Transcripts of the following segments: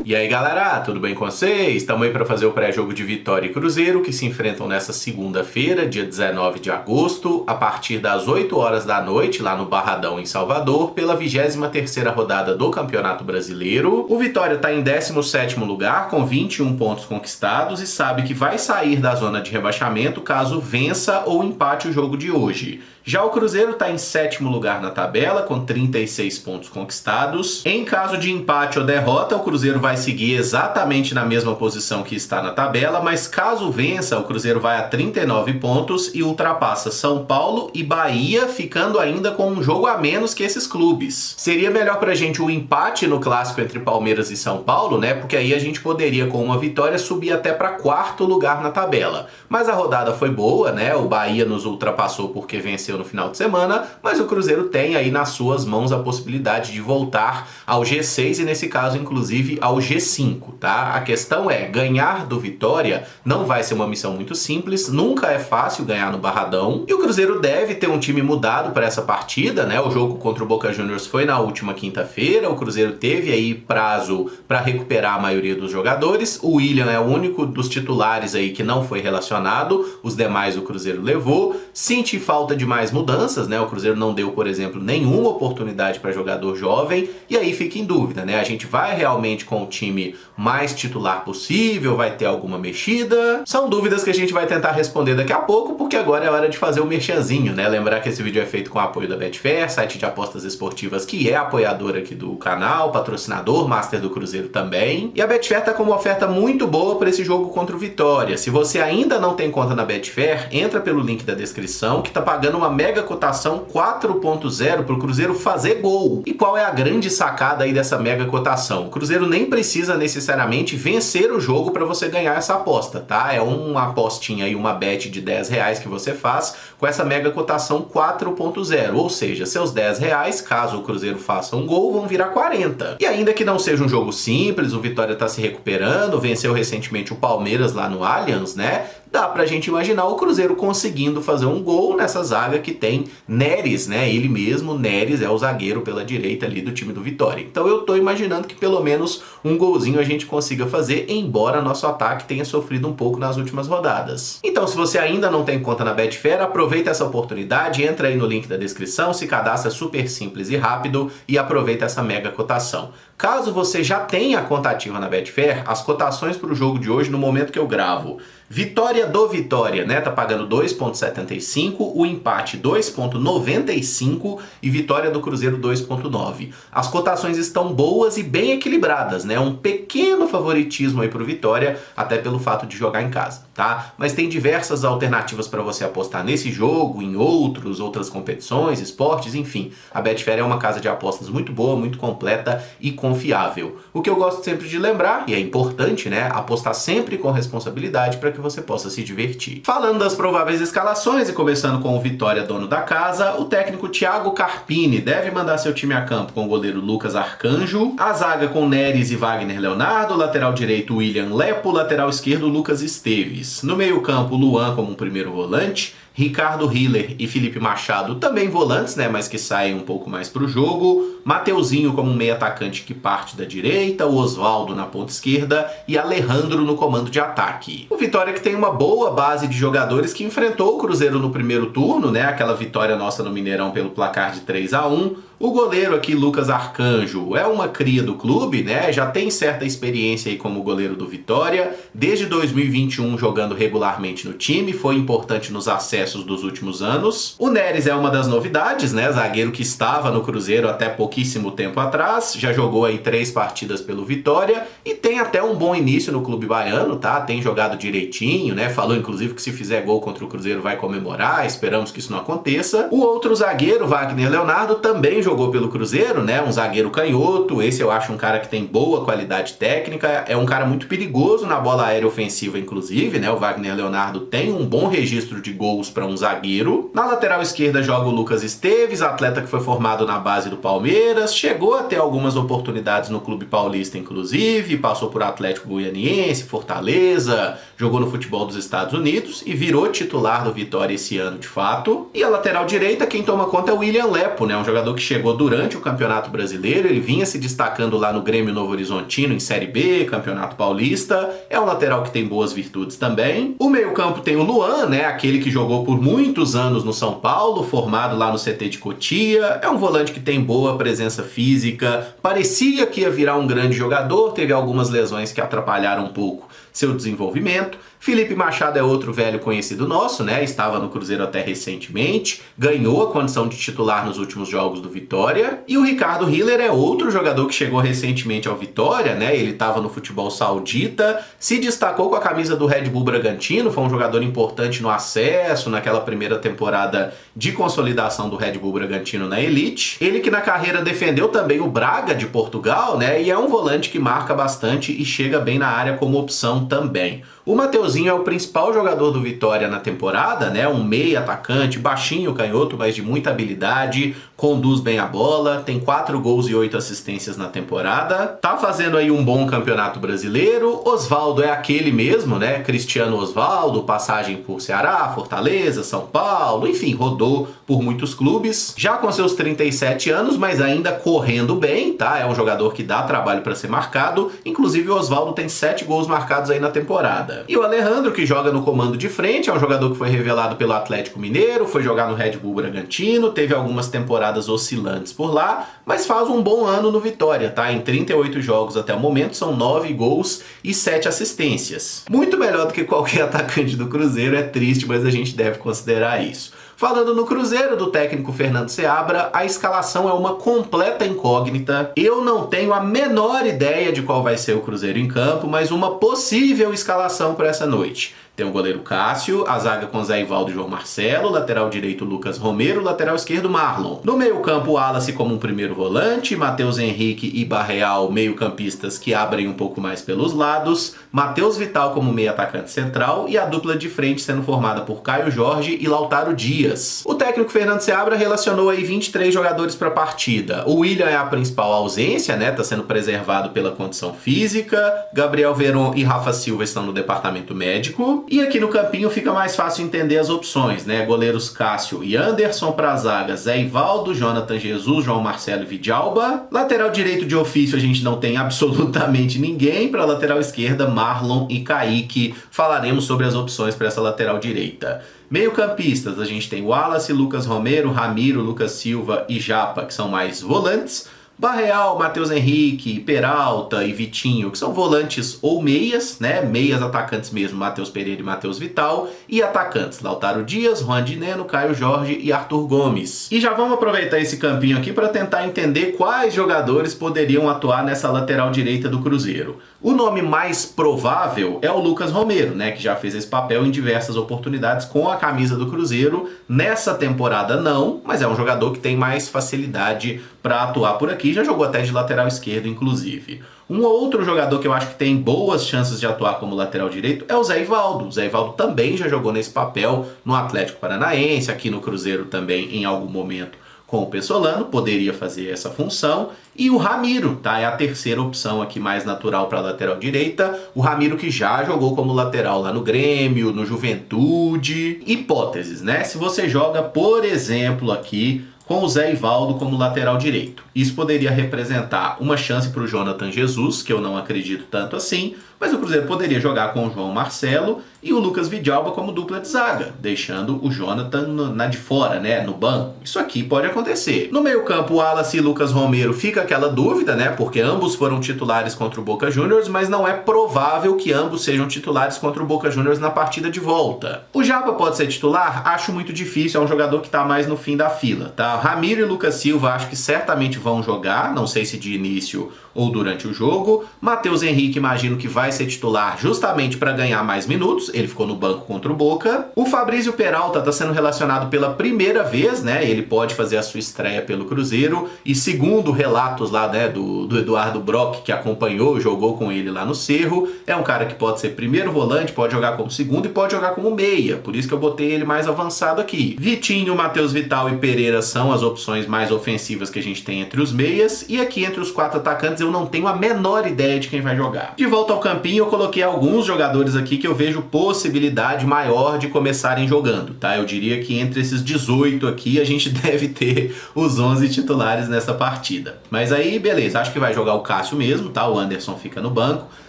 E aí galera, tudo bem com vocês? Estamos aí para fazer o pré-jogo de Vitória e Cruzeiro, que se enfrentam nessa segunda-feira, dia 19 de agosto, a partir das 8 horas da noite, lá no Barradão, em Salvador, pela 23ª rodada do Campeonato Brasileiro. O Vitória está em 17º lugar, com 21 pontos conquistados, e sabe que vai sair da zona de rebaixamento caso vença ou empate o jogo de hoje. Já o Cruzeiro está em 7º lugar na tabela, com 36 pontos conquistados. Em caso de empate ou derrota, o Cruzeiro vai seguir exatamente na mesma posição que está na tabela, mas caso vença, o Cruzeiro vai a 39 pontos e ultrapassa São Paulo e Bahia, ficando ainda com um jogo a menos que esses clubes. Seria melhor pra gente o empate no clássico entre Palmeiras e São Paulo, né? Porque aí a gente poderia, com uma vitória, subir até para 4º lugar na tabela. Mas a rodada foi boa, né? O Bahia nos ultrapassou porque venceu no final de semana, mas o Cruzeiro tem aí nas suas mãos a possibilidade de voltar ao G6 e nesse caso, inclusive, ao G5, tá? A questão é, ganhar do Vitória não vai ser uma missão muito simples, nunca é fácil ganhar no Barradão, e o Cruzeiro deve ter um time mudado para essa partida, né? O jogo contra o Boca Juniors foi na última quinta-feira, o Cruzeiro teve aí prazo para recuperar a maioria dos jogadores, o William é o único dos titulares aí que não foi relacionado, os demais o Cruzeiro levou. Senti falta de mais mudanças, né? O Cruzeiro não deu, por exemplo, nenhuma oportunidade para jogador jovem, e aí fica em dúvida, né? A gente vai realmente com o time mais titular possível, vai ter alguma mexida? São dúvidas que a gente vai tentar responder daqui a pouco, porque agora é hora de fazer o merchanzinho, né? Lembrar que esse vídeo é feito com o apoio da Betfair, site de apostas esportivas que é apoiador aqui do canal, patrocinador, master do Cruzeiro também. E a Betfair tá com uma oferta muito boa para esse jogo contra o Vitória. Se você ainda não tem conta na Betfair, entra pelo link da descrição, que tá pagando uma mega cotação 4.0 pro Cruzeiro fazer gol. E qual é a grande sacada aí dessa mega cotação? O Cruzeiro nem precisa necessariamente vencer o jogo para você ganhar essa aposta, tá? É uma apostinha aí, uma bet de R$10 que você faz com essa mega cotação 4.0, ou seja, seus R$10, caso o Cruzeiro faça um gol, vão virar 40. E ainda que não seja um jogo simples, o Vitória tá se recuperando, venceu recentemente o Palmeiras lá no Allianz, né? Dá pra gente imaginar o Cruzeiro conseguindo fazer um gol nessa zaga que tem Neres, né? Ele mesmo, Neres, é o zagueiro pela direita ali do time do Vitória. Então eu tô imaginando que pelo menos um golzinho a gente consiga fazer, embora nosso ataque tenha sofrido um pouco nas últimas rodadas. Então, se você ainda não tem conta na Betfair, aproveita essa oportunidade, entra aí no link da descrição, se cadastra super simples e rápido e aproveita essa mega cotação. Caso você já tenha conta ativa na Betfair, as cotações para o jogo de hoje, no momento que eu gravo, Vitória do Vitória, né, tá pagando 2.75, o empate 2.95 e vitória do Cruzeiro 2.9. As cotações estão boas e bem equilibradas, né? Um pequeno favoritismo aí pro Vitória, até pelo fato de jogar em casa, tá? Mas tem diversas alternativas para você apostar nesse jogo, em outras competições, esportes, enfim. A Betfair é uma casa de apostas muito boa, muito completa e confiável. O que eu gosto sempre de lembrar, e é importante, né, apostar sempre com responsabilidade para que você possa se divertir. Falando das prováveis escalações e começando com o Vitória, dono da casa, o técnico Thiago Carpini deve mandar seu time a campo com o goleiro Lucas Arcanjo, a zaga com Neres e Wagner Leonardo, lateral direito William Lepo, lateral esquerdo Lucas Esteves. No meio-campo, Luan como um primeiro volante, Ricardo Hiller e Felipe Machado também volantes, né, mas que saem um pouco mais para o jogo, Mateuzinho como um meio atacante que parte da direita, o Osvaldo na ponta esquerda e Alejandro no comando de ataque. O Vitória que tem uma boa base de jogadores que enfrentou o Cruzeiro no primeiro turno, né, aquela vitória nossa no Mineirão pelo placar de 3-1. O goleiro aqui, Lucas Arcanjo, é uma cria do clube, né? Já tem certa experiência aí como goleiro do Vitória. Desde 2021 jogando regularmente no time, foi importante nos acessos dos últimos anos. O Neres é uma das novidades, né? Zagueiro que estava no Cruzeiro até pouquíssimo tempo atrás. Já jogou aí 3 partidas pelo Vitória e tem até um bom início no clube baiano, tá? Tem jogado direitinho, né? Falou inclusive que se fizer gol contra o Cruzeiro vai comemorar. Esperamos que isso não aconteça. O outro zagueiro, Wagner Leonardo, também jogou pelo Cruzeiro, né? Um zagueiro canhoto. Esse eu acho um cara que tem boa qualidade técnica. É um cara muito perigoso na bola aérea ofensiva, inclusive, né? O Wagner Leonardo tem um bom registro de gols para um zagueiro. Na lateral esquerda joga o Lucas Esteves, atleta que foi formado na base do Palmeiras. Chegou a ter algumas oportunidades no Clube Paulista, inclusive. Passou por Atlético Goianiense, Fortaleza, jogou no futebol dos Estados Unidos e virou titular do Vitória esse ano, de fato. E a lateral direita, quem toma conta é o William Lepo, né? Um jogador que chegou chegou durante o Campeonato Brasileiro, ele vinha se destacando lá no Grêmio Novo Horizontino em Série B, Campeonato Paulista, é um lateral que tem boas virtudes também. O meio-campo tem o Luan, né, aquele que jogou por muitos anos no São Paulo, formado lá no CT de Cotia, é um volante que tem boa presença física, parecia que ia virar um grande jogador, teve algumas lesões que atrapalharam um pouco seu desenvolvimento. Felipe Machado é outro velho conhecido nosso, né? Estava no Cruzeiro até recentemente, ganhou a condição de titular nos últimos jogos do Vitória. E o Ricardo Hiller é outro jogador que chegou recentemente ao Vitória, né? Ele estava no futebol saudita, se destacou com a camisa do Red Bull Bragantino, foi um jogador importante no acesso, naquela primeira temporada de consolidação do Red Bull Bragantino na elite. Ele que na carreira defendeu também o Braga de Portugal, né? E é um volante que marca bastante e chega bem na área como opção também. O Mateuzinho é o principal jogador do Vitória na temporada, né? Um meia atacante, baixinho, canhoto, mas de muita habilidade, conduz bem a bola, tem 4 gols e 8 assistências na temporada, tá fazendo aí um bom campeonato brasileiro. Osvaldo é aquele mesmo, né? Cristiano Osvaldo, passagem por Ceará, Fortaleza, São Paulo, enfim, rodou por muitos clubes, já com seus 37 anos, mas ainda correndo bem, tá? É um jogador que dá trabalho para ser marcado, inclusive o Osvaldo tem 7 gols marcados aí na temporada. E o Alejandro, que joga no comando de frente, é um jogador que foi revelado pelo Atlético Mineiro, foi jogar no Red Bull Bragantino, teve algumas temporadas oscilantes por lá, mas faz um bom ano no Vitória, tá? Em 38 jogos até o momento, são 9 gols e 7 assistências. Muito melhor do que qualquer atacante do Cruzeiro, é triste, mas a gente deve considerar isso. Falando no Cruzeiro, do técnico Fernando Seabra, a escalação é uma completa incógnita. Eu não tenho a menor ideia de qual vai ser o Cruzeiro em campo, mas uma possível escalação para essa noite. Tem o goleiro Cássio, a zaga com Zé Ivaldo e João Marcelo, lateral direito Lucas Romero, lateral esquerdo Marlon. No meio-campo, Wallace como um primeiro volante, Matheus Henrique e Barreal, meio-campistas que abrem um pouco mais pelos lados, Matheus Vital como meio-atacante central e a dupla de frente sendo formada por Caio Jorge e Lautaro Dias. O técnico Fernando Seabra relacionou aí 23 jogadores para a partida. O William é a principal ausência, né? Tá sendo preservado pela condição física. Gabriel Veron e Rafa Silva estão no departamento médico. E aqui no campinho fica mais fácil entender as opções, né? Goleiros Cássio e Anderson para a zaga, Zé Ivaldo, Jonathan Jesus, João Marcelo e Vidalba. Lateral direito de ofício a gente não tem absolutamente ninguém. Para a lateral esquerda, Marlon e Kaique. Falaremos sobre as opções para essa lateral direita. Meio-campistas, a gente tem Wallace, Lucas Romero, Ramiro, Lucas Silva e Japa, que são mais volantes. Barreal, Matheus Henrique, Peralta e Vitinho, que são volantes ou meias, né? Meias atacantes mesmo, Matheus Pereira e Matheus Vital. E atacantes, Lautaro Dias, Juan Dineno, Caio Jorge e Arthur Gomes. E já vamos aproveitar esse campinho aqui para tentar entender quais jogadores poderiam atuar nessa lateral direita do Cruzeiro. O nome mais provável é o Lucas Romero, né? Que já fez esse papel em diversas oportunidades com a camisa do Cruzeiro. Nessa temporada não, mas é um jogador que tem mais facilidade para atuar por aqui. Já jogou até de lateral esquerdo, inclusive. Um outro jogador que eu acho que tem boas chances de atuar como lateral direito é o Zé Ivaldo. O Zé Ivaldo também já jogou nesse papel no Atlético Paranaense, aqui no Cruzeiro também em algum momento com o Pessolano, poderia fazer essa função. E o Ramiro, tá? É a terceira opção aqui mais natural para a lateral direita. O Ramiro que já jogou como lateral lá no Grêmio, no Juventude. Hipóteses, né? Se você joga, por exemplo, aqui com o Zé Ivaldo como lateral direito. Isso poderia representar uma chance para o Jonathan Jesus, que eu não acredito tanto assim, mas o Cruzeiro poderia jogar com o João Marcelo e o Lucas Vidalba como dupla de zaga, deixando o Jonathan na de fora, né, no banco. Isso aqui pode acontecer. No meio-campo, Wallace e Lucas Romero, fica aquela dúvida, né, porque ambos foram titulares contra o Boca Juniors, mas não é provável que ambos sejam titulares contra o Boca Juniors na partida de volta. O Japa pode ser titular? Acho muito difícil, é um jogador que está mais no fim da fila, tá? Ramiro e Lucas Silva acho que certamente vão jogar, não sei se de início ou durante o jogo. Matheus Henrique imagino que vai ser titular justamente para ganhar mais minutos, ele ficou no banco contra o Boca. O Fabrício Peralta está sendo relacionado pela primeira vez, né? Ele pode fazer a sua estreia pelo Cruzeiro e segundo relatos lá, né, do Eduardo Brock, que acompanhou, jogou com ele lá no Cerro, é um cara que pode ser primeiro volante, pode jogar como segundo e pode jogar como meia, por isso que eu botei ele mais avançado aqui. Vitinho, Matheus Vital e Pereira são as opções mais ofensivas que a gente tem entre os meias, e aqui entre os 4 atacantes eu não tenho a menor ideia de quem vai jogar. De volta ao campinho tampinha eu coloquei alguns jogadores aqui que eu vejo possibilidade maior de começarem jogando, tá? Eu diria que entre esses 18 aqui a gente deve ter os 11 titulares nessa partida. Mas aí, beleza, acho que vai jogar o Cássio mesmo, tá? O Anderson fica no banco.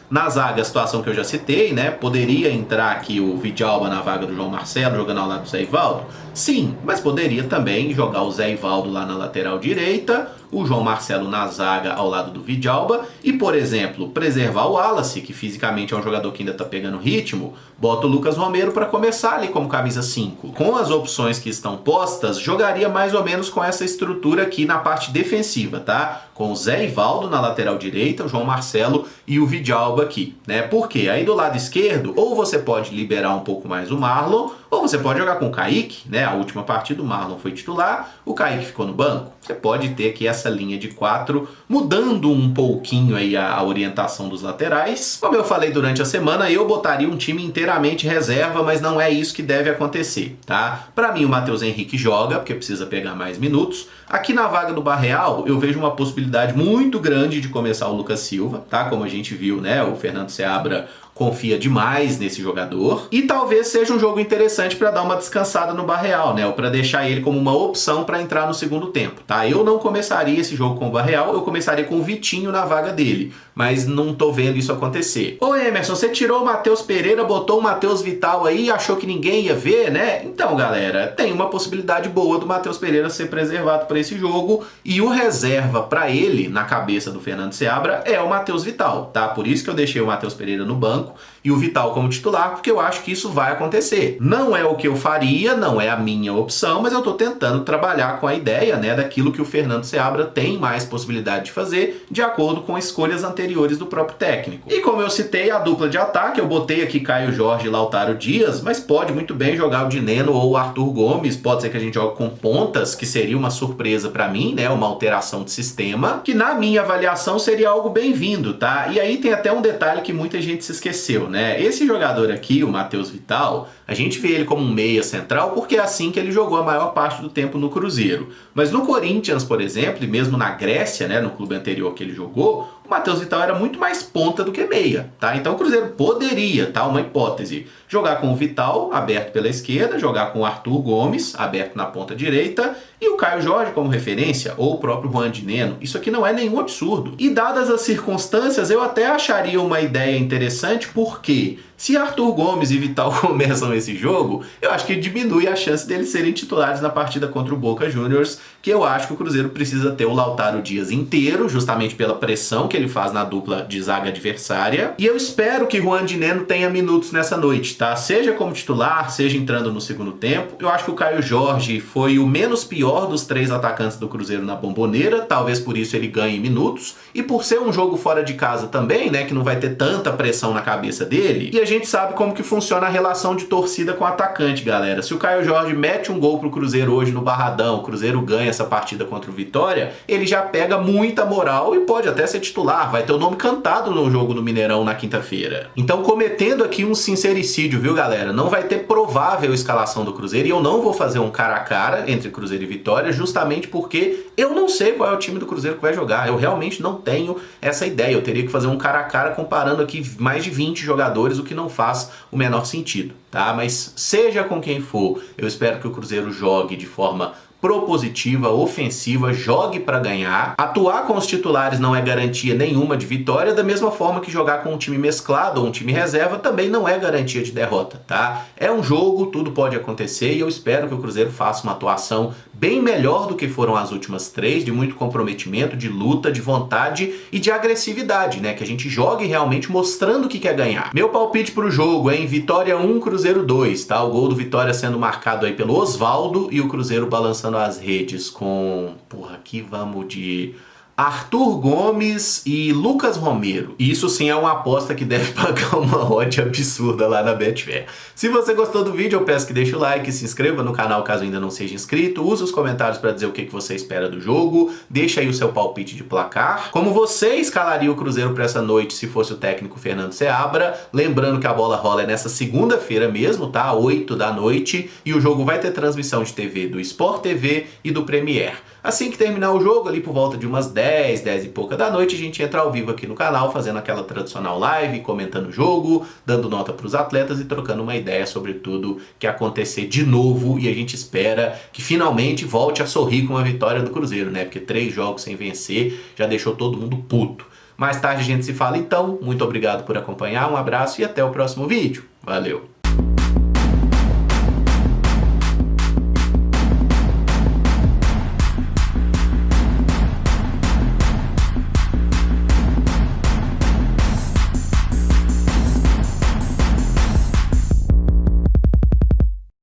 Na zaga, a situação que eu já citei, né? Poderia entrar aqui o Vidalba na vaga do João Marcelo, jogando ao lado do Zé Ivaldo? Sim, mas poderia também jogar o Zé Ivaldo lá na lateral direita, o João Marcelo na zaga ao lado do Vidalba e, por exemplo, preservar o Wallace, que fisicamente é um jogador que ainda tá pegando ritmo, bota o Lucas Romero para começar ali como camisa 5. Com as opções que estão postas, jogaria mais ou menos com essa estrutura aqui na parte defensiva, tá? Com o Zé Ivaldo na lateral direita, o João Marcelo e o Vidalba aqui, né? Porque aí do lado esquerdo, ou você pode liberar um pouco mais o Marlon, ou você pode jogar com o Kaique, né? A última partida o Marlon foi titular, o Kaique ficou no banco. Você pode ter aqui essa linha de 4, mudando um pouquinho aí a orientação dos laterais. Como eu falei durante a semana, eu botaria um time inteiramente reserva, mas não é isso que deve acontecer, tá? Para mim o Matheus Henrique joga, porque precisa pegar mais minutos. Aqui na vaga do Barreal, eu vejo uma possibilidade muito grande de começar o Lucas Silva, tá? Como a gente viu, né? O Fernando Seabra confia demais nesse jogador e talvez seja um jogo interessante para dar uma descansada no Barreal, né? Ou para deixar ele como uma opção para entrar no segundo tempo, tá? Eu não começaria esse jogo com o Barreal, eu começaria com o Vitinho na vaga dele, mas não tô vendo isso acontecer. Ô Emerson, você tirou o Matheus Pereira, botou o Matheus Vital aí e achou que ninguém ia ver, né? Então, galera, tem uma possibilidade boa do Matheus Pereira ser preservado para esse jogo e o reserva para ele, na cabeça do Fernando Seabra, é o Matheus Vital, tá? Por isso que eu deixei o Matheus Pereira no banco e o Vital como titular, porque eu acho que isso vai acontecer. Não é o que eu faria, não é a minha opção, mas eu tô tentando trabalhar com a ideia, né, daquilo que o Fernando Seabra tem mais possibilidade de fazer, de acordo com escolhas anteriores do próprio técnico. E como eu citei a dupla de ataque, eu botei aqui Caio Jorge e Lautaro Dias, mas pode muito bem jogar o Dineno ou o Arthur Gomes, pode ser que a gente jogue com pontas, que seria uma surpresa pra mim, né, uma alteração de sistema, que na minha avaliação seria algo bem-vindo, tá? E aí tem até um detalhe que muita gente se esqueceu, né? Esse jogador aqui, o Matheus Vital, a gente vê ele como um meia central porque é assim que ele jogou a maior parte do tempo no Cruzeiro. Mas no Corinthians, por exemplo, e mesmo na Grécia, né, no clube anterior que ele jogou, o Matheus Vital era muito mais ponta do que meia, tá? Então o Cruzeiro poderia, tá? Uma hipótese, jogar com o Vital aberto pela esquerda, jogar com o Arthur Gomes aberto na ponta direita e o Caio Jorge como referência, ou o próprio Juan Dineno. Isso aqui não é nenhum absurdo. E dadas as circunstâncias, eu até acharia uma ideia interessante, porque se Arthur Gomes e Vital começam esse jogo, eu acho que diminui a chance deles serem titulares na partida contra o Boca Juniors, que eu acho que o Cruzeiro precisa ter o Lautaro Dias inteiro, justamente pela pressão que ele faz na dupla de zaga adversária. E eu espero que Juan Dineno tenha minutos nessa noite, tá? Seja como titular, seja entrando no segundo tempo. Eu acho que o Caio Jorge foi o menos pior dos 3 atacantes do Cruzeiro na Bombonera, talvez por isso ele ganhe minutos. E por ser um jogo fora de casa também, né, que não vai ter tanta pressão na cabeça dele, e a gente sabe como que funciona a relação de torcida com o atacante, galera. Se o Caio Jorge mete um gol pro Cruzeiro hoje no Barradão, o Cruzeiro ganha essa partida contra o Vitória, ele já pega muita moral e pode até ser titular, vai ter o nome cantado no jogo do Mineirão na quinta-feira. Então, cometendo aqui um sincericídio, viu, galera? Não vai ter provável escalação do Cruzeiro e eu não vou fazer um cara a cara entre Cruzeiro e Vitória, justamente porque eu não sei qual é o time do Cruzeiro que vai jogar. Eu realmente não tenho essa ideia. Eu teria que fazer um cara a cara comparando aqui mais de 20 jogadores, o que não faz o menor sentido, tá? Mas seja com quem for, eu espero que o Cruzeiro jogue de forma propositiva, ofensiva, jogue para ganhar. Atuar com os titulares não é garantia nenhuma de vitória, da mesma forma que jogar com um time mesclado ou um time reserva também não é garantia de derrota, tá? É um jogo, tudo pode acontecer e eu espero que o Cruzeiro faça uma atuação bem melhor do que foram as últimas 3, de muito comprometimento, de luta, de vontade e de agressividade, né? Que a gente jogue realmente mostrando que quer ganhar. Meu palpite pro jogo é em Vitória 1, Cruzeiro 2, tá? O gol do Vitória sendo marcado aí pelo Osvaldo e o Cruzeiro balançando as redes com... Porra, aqui vamos de... Arthur Gomes e Lucas Romero. Isso sim é uma aposta que deve pagar uma odd absurda lá na Betfair. Se você gostou do vídeo, eu peço que deixe o like, se inscreva no canal caso ainda não seja inscrito, use os comentários para dizer o que você espera do jogo, deixa aí o seu palpite de placar. Como você escalaria o Cruzeiro para essa noite se fosse o técnico Fernando Seabra? Lembrando que a bola rola é nessa segunda-feira mesmo, tá? 8 da noite, e o jogo vai ter transmissão de TV do Sport TV e do Premier. Assim que terminar o jogo, ali por volta de umas 10, 10 e pouca da noite, a gente entra ao vivo aqui no canal, fazendo aquela tradicional live, comentando o jogo, dando nota para os atletas e trocando uma ideia sobre tudo que acontecer de novo. E a gente espera que finalmente volte a sorrir com a vitória do Cruzeiro, né? Porque 3 jogos sem vencer já deixou todo mundo puto. Mais tarde a gente se fala então. Muito obrigado por acompanhar, um abraço e até o próximo vídeo. Valeu!